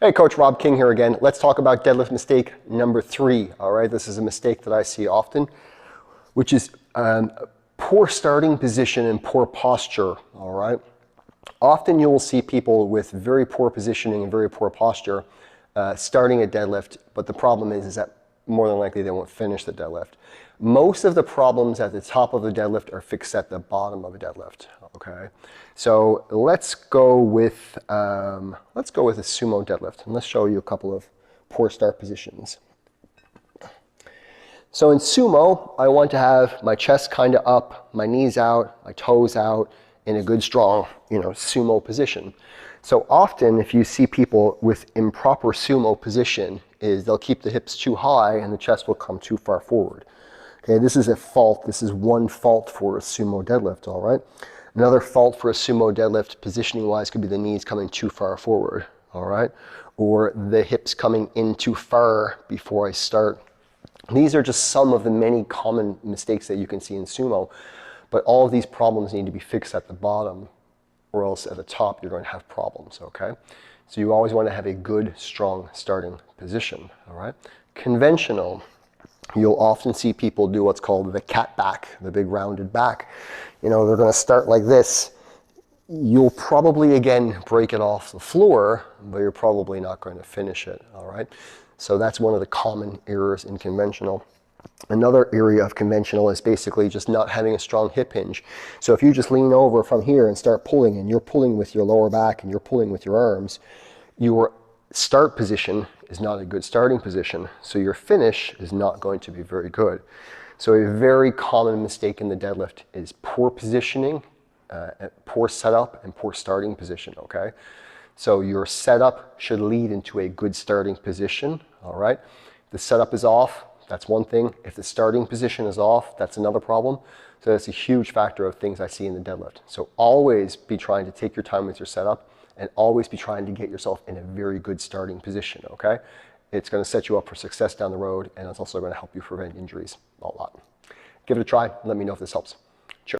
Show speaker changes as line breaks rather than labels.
Hey, Coach Rob King here again. Let's talk about deadlift mistake number 3. All right, this is a mistake that I see often, which is poor starting position and poor posture. All right, often you will see people with very poor positioning and very poor posture starting a deadlift, but the problem is that more than likely they won't finish the deadlift. Most of the problems at the top of the deadlift are fixed at the bottom of a deadlift. Okay, so let's go with a sumo deadlift, and let's show you a couple of poor start positions. So in sumo, I want to have my chest kind of up, my knees out, my toes out, in a good strong, sumo position. So often, if you see people with improper sumo position, is they'll keep the hips too high and the chest will come too far forward. Okay, this is a fault. This is one fault for a sumo deadlift, all right? Another fault for a sumo deadlift, positioning-wise, could be the knees coming too far forward, all right? Or the hips coming in too far before I start. These are just some of the many common mistakes that you can see in sumo, but all of these problems need to be fixed at the bottom, or else at the top you're going to have problems, okay? So you always want to have a good, strong starting position, all right? Conventional. You'll often see people do what's called the cat back, the big rounded back. They're going to start like this. You'll probably, again, break it off the floor, but you're probably not going to finish it, all right? So that's one of the common errors in conventional. Another area of conventional is basically just not having a strong hip hinge. So if you just lean over from here and start pulling, and you're pulling with your lower back and you're pulling with your arms, your start position is not a good starting position, so your finish is not going to be very good. So a very common mistake in the deadlift is poor positioning, poor setup, and poor starting position, okay? So your setup should lead into a good starting position, all right? If the setup is off, that's one thing. If the starting position is off, that's another problem. So that's a huge factor of things I see in the deadlift. So always be trying to take your time with your setup, and always be trying to get yourself in a very good starting position, okay? It's going to set you up for success down the road, and it's also going to help you prevent injuries a lot. Give it a try. Let me know if this helps.